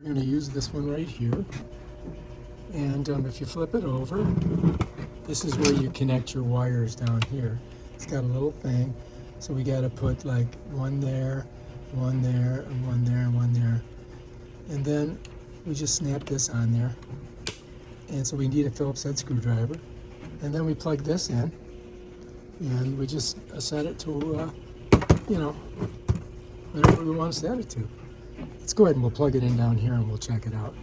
We're going to use this one right here, and if you flip it over, this is where you connect your wires down here. It's got a little thing, so we got to put like one there, one there, and one there, and one there, and then we just snap this on there. And so we need a Phillips head screwdriver, and then we plug this in, and we just set it to whatever we want to set it to. Let's go ahead and we'll plug it in down here and we'll check it out.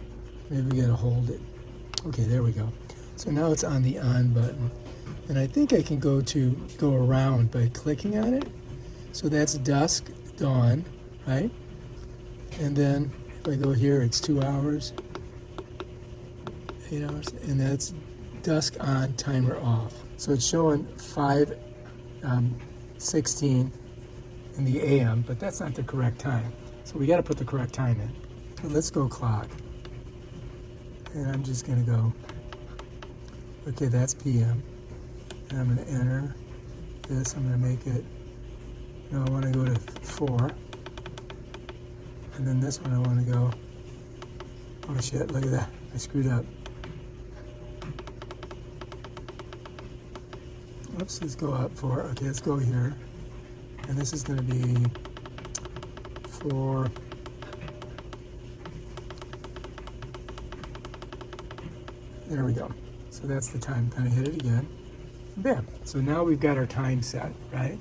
Maybe we gotta hold it. Okay, there we go. So now it's on the on button. And I think I can go around by clicking on it. So that's dusk, dawn, right? And then if I go here, it's 2 hours, 8 hours, and that's dusk on, timer off. So it's showing 5:16 in the AM, but that's not the correct time. So we got to put the correct time in. So let's go clock. And I'm just going to go, okay, that's PM. And I'm going to enter this. I'm going to make it, no, I want to go to 4. And then this one I want to go, oh shit, look at that. I screwed up. Oops, let's go up 4. Okay, let's go here. And this is going to be 4. There we go. So that's the time. Kind of hit it again. Bam. So now we've got our time set, right?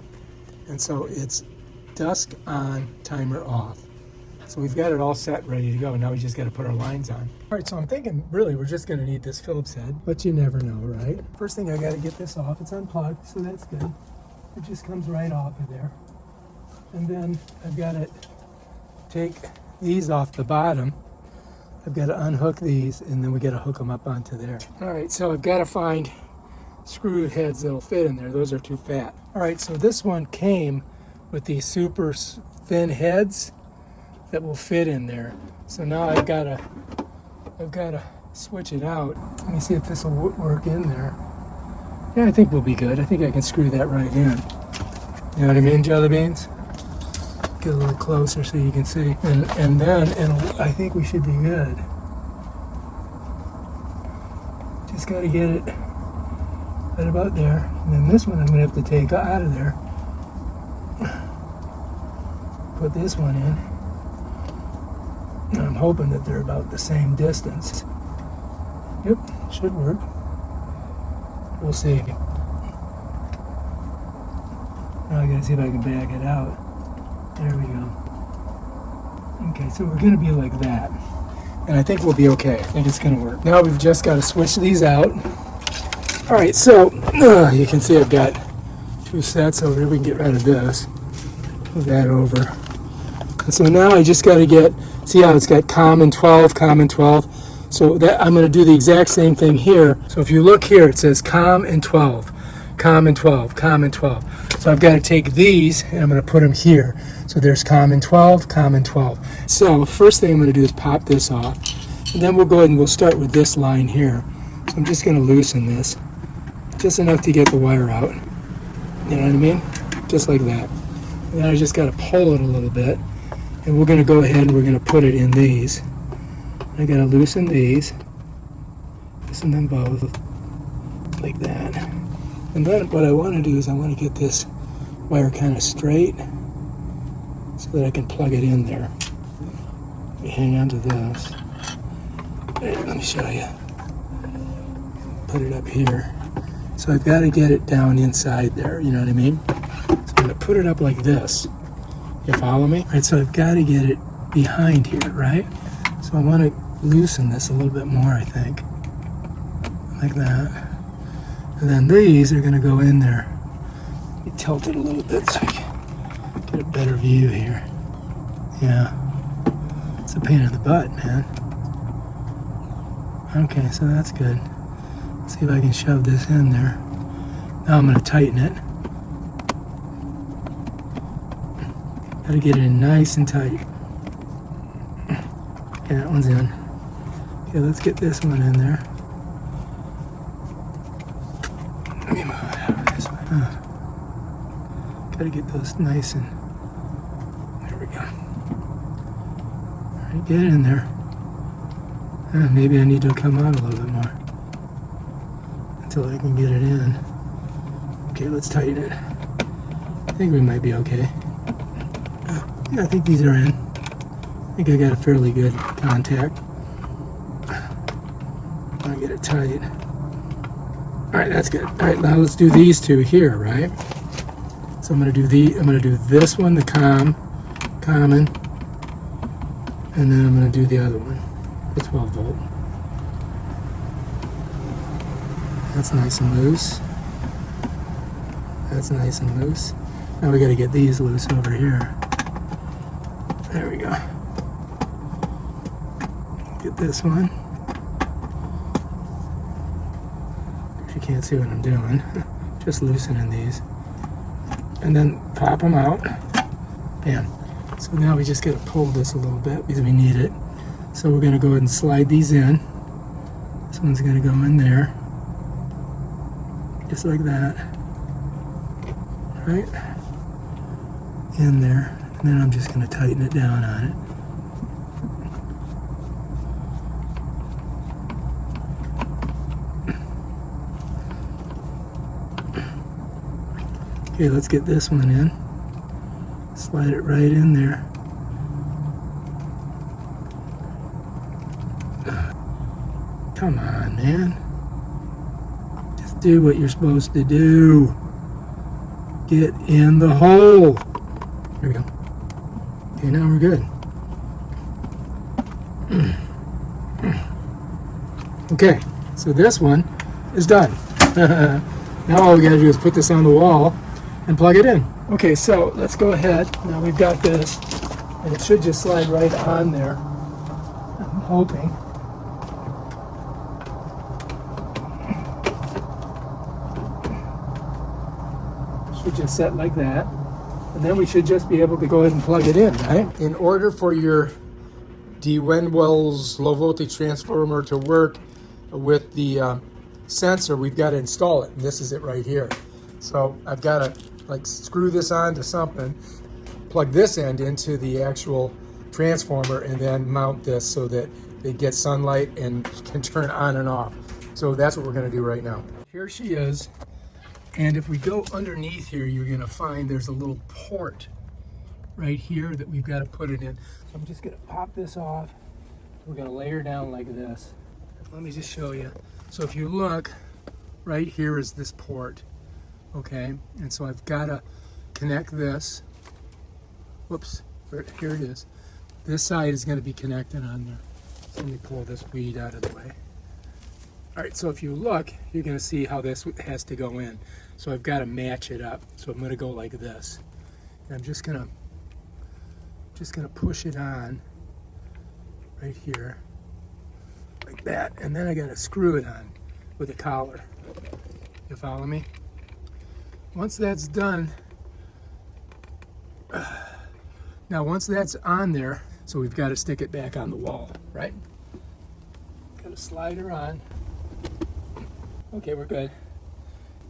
And so it's dusk on, timer off. So we've got it all set, ready to go. Now we just got to put our lines on. All right, so I'm thinking really we're just going to need this Phillips head, but you never know, right? First thing, I got to get this off. It's unplugged, so that's good. It just comes right off of there. And then I've got to take these off the bottom. I've got to unhook these, and then we got to hook them up onto there. All right, so I've got to find screw heads that'll fit in there. Those are too fat. All right, so this one came with these super thin heads that will fit in there. So now I've got to switch it out. Let me see if this will work in there. Yeah, I think we'll be good. I think I can screw that right in. You know what I mean, jelly beans? Get a little closer so you can see. And then I think we should be good. Just got to get it right about there. And then this one I'm going to have to take out of there. Put this one in. And I'm hoping that they're about the same distance. Yep, should work. We'll see. Now I gotta see if I can back it out. There we go. Okay, so we're gonna be like that. And I think we'll be okay. I think it's gonna work. Now we've just gotta switch these out. All right, so you can see I've got 2 sets over here. We can get rid of this. Move that over. And so now I just gotta see how it's got common 12, common 12. So that I'm gonna do the exact same thing here. So if you look here, it says COM and 12, COM and 12, COM and 12. So I've got to take these and I'm going to put them here. So there's COM and 12, COM and 12. So first thing I'm going to do is pop this off. And then we'll go ahead and we'll start with this line here. So I'm just going to loosen this. Just enough to get the wire out. You know what I mean? Just like that. And then I just got to pull it a little bit. And we're going to go ahead and we're going to put it in these. I got to loosen these. Loosen them both. Like that. And then what I want to do is I want to get this wire kind of straight so that I can plug it in there. Let me hang on to this. Let me show you. Put it up here. So I've got to get it down inside there, you know what I mean? So I'm going to put it up like this. You follow me? All right, so I've got to get it behind here, right? So I want to loosen this a little bit more, I think. Like that. And then these are going to go in there. Let me tilt it a little bit so I can get a better view here. Yeah. It's a pain in the butt, man. Okay, so that's good. Let's see if I can shove this in there. Now I'm going to tighten it. Got to get it in nice and tight. Okay, that one's in. Okay, let's get this one in there. Let me move it over this way. Gotta get those nice and... There we go. Alright, get it in there. Maybe I need to come out a little bit more until I can get it in. Okay, let's tighten it. I think we might be okay. Yeah, I think these are in. I think I got a fairly good contact. I'll get it tight. Alright, that's good. Alright, now let's do these two here, right? So I'm gonna do this one, the common, and then I'm gonna do the other one, the 12 volt. That's nice and loose. That's nice and loose. Now we gotta get these loose over here. There we go. Get this one. If you can't see what I'm doing, just loosening these. And then pop them out. Bam. So now we just gotta pull this a little bit because we need it. So we're gonna go ahead and slide these in. This one's gonna go in there. Just like that. Right? In there. And then I'm just gonna tighten it down on it. Okay, let's get this one in. Slide it right in there. Come on, man. Just do what you're supposed to do. Get in the hole. There we go. Okay, now we're good. Okay, so this one is done. Now all we gotta do is put this on the wall and plug it in. Okay, so let's go ahead. Now we've got this, and it should just slide right on there. I'm hoping. Should just set like that. And then we should just be able to go ahead and plug it in, right? In order for your Dewenwils low voltage transformer to work with the sensor, we've got to install it. And this is it right here. So I've got to like screw this onto something, plug this end into the actual transformer, and then mount this so that they get sunlight and can turn on and off. So that's what we're going to do right now. Here she is. And if we go underneath here, you're going to find there's a little port right here that we've got to put it in. So I'm just going to pop this off. We're going to lay her down like this. Let me just show you. So if you look, right here is this port. Okay, and so I've got to connect this. Whoops, here it is. This side is going to be connected on there. So let me pull this weed out of the way. All right, so if you look, you're going to see how this has to go in. So I've got to match it up. So I'm going to go like this. And I'm just going to push it on right here, like that. And then I got to screw it on with a collar. You follow me? Once that's done, now once that's on there, so we've got to stick it back on the wall, right? Got to slide her on. Okay, we're good.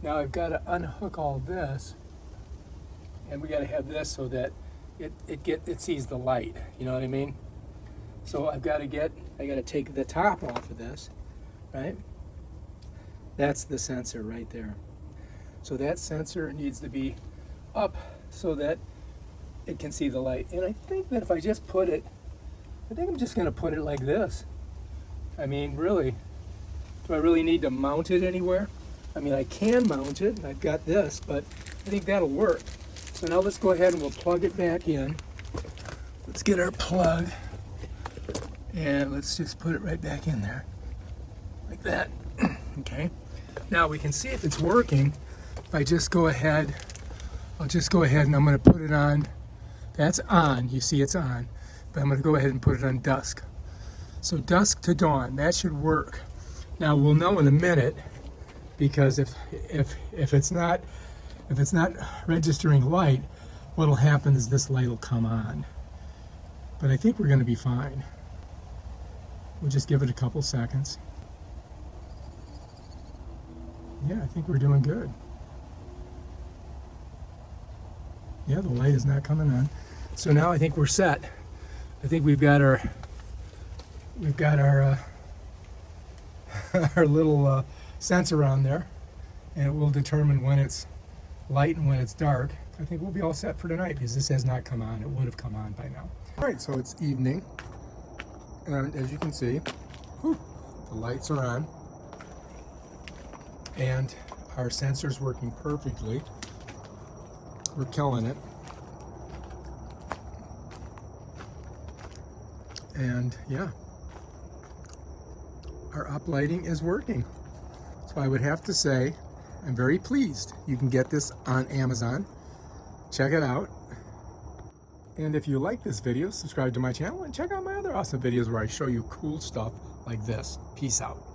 Now I've got to unhook all this, and we got to have this so that it sees the light. You know what I mean? So I got to take the top off of this, right? That's the sensor right there. So that sensor needs to be up so that it can see the light. And I think that if I just put it, I think I'm just going to put it like this. I mean, really, do I really need to mount it anywhere? I mean, I can mount it. I've got this, but I think that'll work. So now let's go ahead and we'll plug it back in. Let's get our plug. And let's just put it right back in there. Like that. Okay. Now we can see if it's working. If I just go ahead, I'll just go ahead and I'm going to put it on. That's on. You see it's on. But I'm going to go ahead and put it on dusk. So dusk to dawn. That should work. Now we'll know in a minute, because if it's not registering light, what'll happen is this light will come on. But I think we're going to be fine. We'll just give it a couple seconds. Yeah, I think we're doing good. Yeah, the light is not coming on. So now I think we're set. I think we've got our our little sensor on there, and it will determine when it's light and when it's dark. I think we'll be all set for tonight because this has not come on. It would have come on by now. All right, so it's evening, and as you can see, the lights are on, and our sensor's working perfectly. We're killing it. And yeah, our uplighting is working. So I would have to say, I'm very pleased. You can get this on Amazon. Check it out. And if you like this video, subscribe to my channel and check out my other awesome videos where I show you cool stuff like this. Peace out.